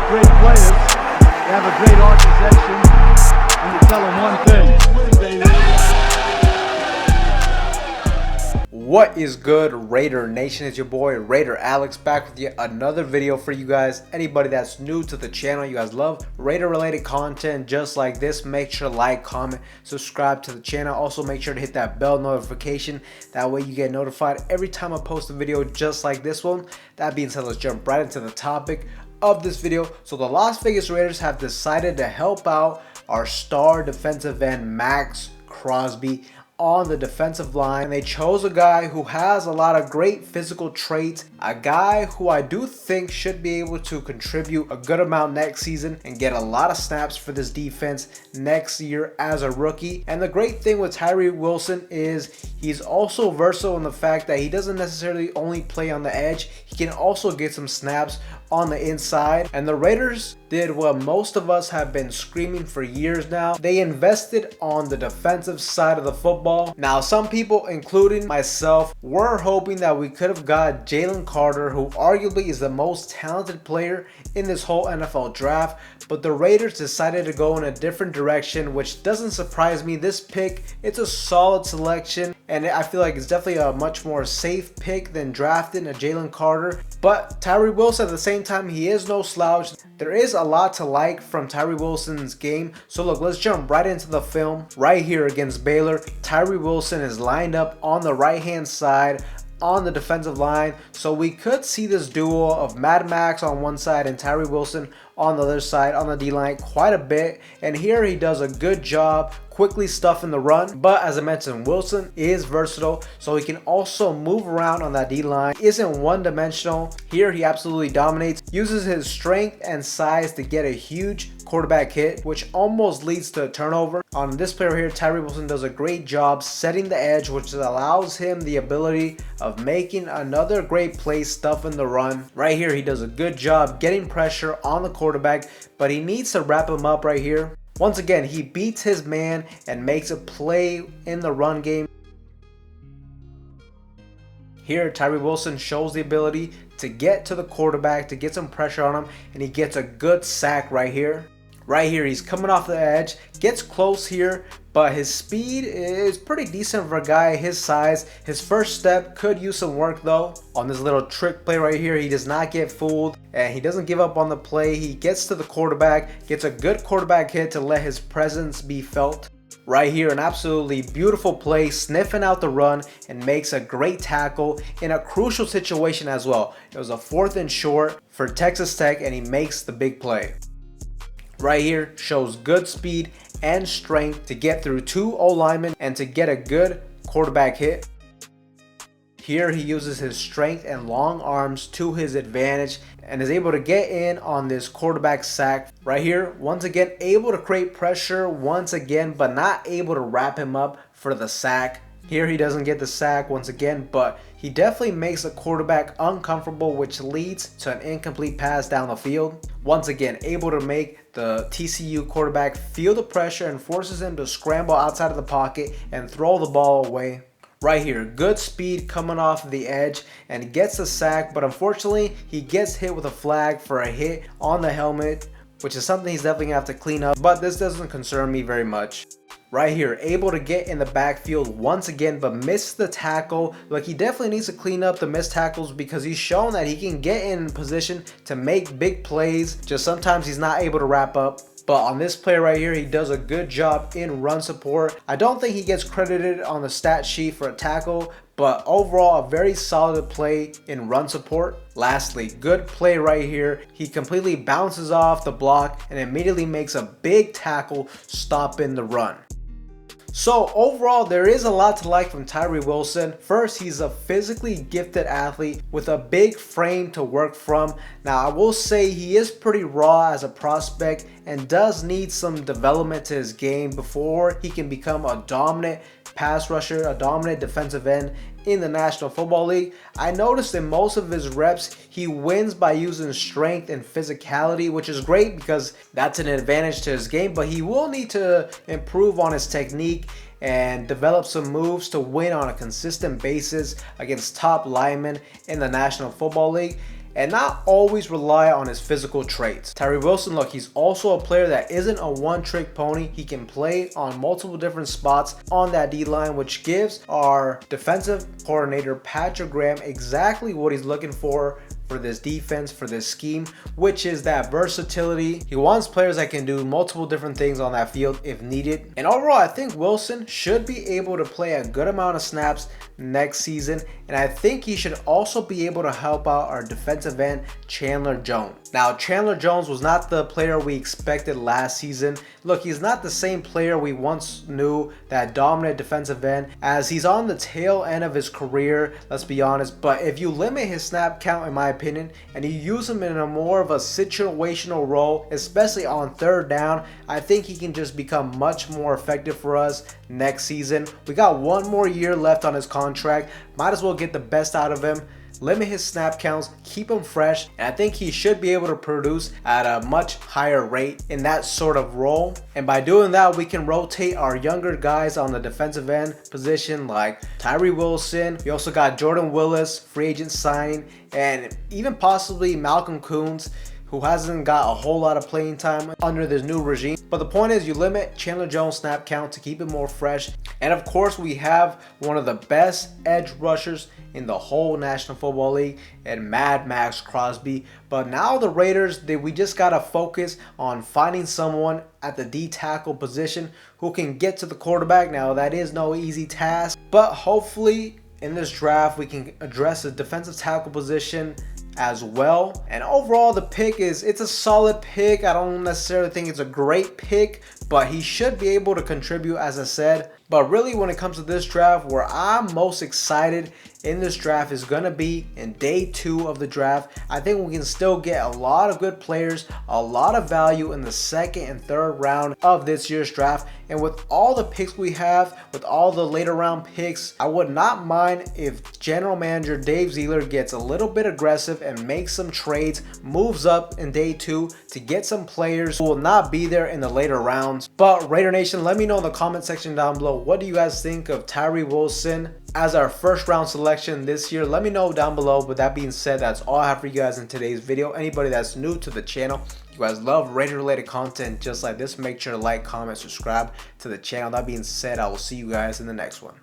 great players, they have a great organization, and you tell them one thing, baby. What is good, Raider Nation? It's your boy Raider Alex back with yet another video for you guys. Anybody that's new to the channel, you guys love Raider related content just like this, make sure to like, comment, subscribe to the channel. Also make sure to hit that bell notification, that way you get notified every time I post a video just like this one. That being said, let's jump right into the topic of this video. So the Las Vegas Raiders have decided to help out our star defensive end Max Crosby on the defensive line, and they chose a guy who has a lot of great physical traits, a guy who I do think should be able to contribute a good amount next season and get a lot of snaps for this defense next year as a rookie. And the great thing with Tyree Wilson is he's also versatile in the fact that he doesn't necessarily only play on the edge, he can also get some snaps on the inside. And the Raiders did what most of us have been screaming for years now. They invested on the defensive side of the football. Now some people, including myself, were hoping that we could have got Jalen Carter, who arguably is the most talented player in this whole NFL draft, but the Raiders decided to go in a different direction, which doesn't surprise me. This pick, it's a solid selection, and I feel like it's definitely a much more safe pick than drafting a Jalen Carter. But Tyree Wilson, at the same time, he is no slouch. There is a lot to like from Tyree Wilson's game. So look, let's jump right into the film. Right here against Baylor, Tyree Wilson is lined up on the right hand side on the defensive line. So we could see this duo of Mad Max on one side and Tyree Wilson on the other side on the D-line quite a bit. And here he does a good job quickly stuffing the run. But as I mentioned, Wilson is versatile, so he can also move around on that D-line. Isn't one-dimensional. Here he absolutely dominates, uses his strength and size to get a huge quarterback hit, which almost leads to a turnover. On this player here, Tyree Wilson does a great job setting the edge, which allows him the ability of making another great play stuffing the run. Right here, he does a good job getting pressure on the quarterback, but he needs to wrap him up right here. Once again, he beats his man and makes a play in the run game. Here, Tyree Wilson shows the ability to get to the quarterback, to get some pressure on him, and he gets a good sack right here. Right here, he's coming off the edge, gets close here, but his speed is pretty decent for a guy his size. His first step could use some work though. On this little trick play right here, he does not get fooled and he doesn't give up on the play. He gets to the quarterback, gets a good quarterback hit to let his presence be felt. Right here, an absolutely beautiful play, sniffing out the run and makes a great tackle in a crucial situation as well. It was a 4th and short for Texas Tech and he makes the big play. Right here, shows good speed and strength to get through 2 O-linemen and to get a good quarterback hit. Here he uses his strength and long arms to his advantage and is able to get in on this quarterback sack. Right here, once again, able to create pressure once again, but not able to wrap him up for the sack. Here he doesn't get the sack once again, but he definitely makes the quarterback uncomfortable, which leads to an incomplete pass down the field. Once again, able to make the TCU quarterback feel the pressure and forces him to scramble outside of the pocket and throw the ball away. Right here, good speed coming off the edge and gets the sack, but unfortunately he gets hit with a flag for a hit on the helmet, which is something he's definitely gonna have to clean up, but this doesn't concern me very much. Right here, able to get in the backfield once again, but missed the tackle. Look, he definitely needs to clean up the missed tackles because he's shown that he can get in position to make big plays. Just sometimes he's not able to wrap up. But on this play right here, he does a good job in run support. I don't think he gets credited on the stat sheet for a tackle, but overall a very solid play in run support. Lastly, good play right here. He completely bounces off the block and immediately makes a big tackle stopping the run. So overall, there is a lot to like from Tyree Wilson. First, he's a physically gifted athlete with a big frame to work from. Now, I will say he is pretty raw as a prospect and does need some development to his game before he can become a dominant pass rusher, a dominant defensive end in the National Football League. I noticed in most of his reps, he wins by using strength and physicality, which is great because that's an advantage to his game, but he will need to improve on his technique and develop some moves to win on a consistent basis against top linemen in the National Football League. and not always rely on his physical traits. Tyree Wilson, look, he's also a player that isn't a one-trick pony. He can play on multiple different spots on that D-line, which gives our defensive coordinator Patrick Graham exactly what he's looking for this defense, for this scheme, which is that versatility. He wants players that can do multiple different things on that field if needed. And overall, I think Wilson should be able to play a good amount of snaps next season, and I think he should also be able to help out our defensive end Chandler Jones. Now, Chandler Jones was not the player we expected last season. Look, he's not the same player we once knew, that dominant defensive end, as he's on the tail end of his career, let's be honest. But if you limit his snap count, in my opinion, and you use him in a more of a situational role, especially on third down, I think he can just become much more effective for us next season. We got one more year left on his contract. Might as well get the best out of him. Limit his snap counts, keep him fresh, and I think he should be able to produce at a much higher rate in that sort of role. And by doing that, we can rotate our younger guys on the defensive end position like Tyree Wilson. We also got Jordan Willis, free agent signing, and even possibly Malcolm Koonce, who hasn't got a whole lot of playing time under this new regime. But the point is, you limit Chandler Jones' snap count to keep it more fresh. And of course, we have one of the best edge rushers in the whole National Football League, and Mad Max Crosby. But now the Raiders, we just gotta focus on finding someone at the D tackle position who can get to the quarterback. Now, that is no easy task, but hopefully in this draft we can address the defensive tackle position as well. And overall, the pick it's a solid pick. I don't necessarily think it's a great pick, but he should be able to contribute, as I said. But really, when it comes to this draft, where I'm most excited in this draft is going to be in day 2 of the draft. I think we can still get a lot of good players, a lot of value in the 2nd and 3rd round of this year's draft. And with all the picks we have, with all the later round picks, I would not mind if general manager Dave Ziegler gets a little bit aggressive and makes some trades, moves up in day 2 to get some players who will not be there in the later rounds. But Raider Nation, let me know in the comment section down below, what do you guys think of Tyree Wilson as our 1st round selection this year? Let me know down below. With that being said, that's all I have for you guys in today's video. Anybody that's new to the channel, you guys love Raider related content just like this, make sure to like, comment, subscribe to the channel. That being said, I will see you guys in the next one.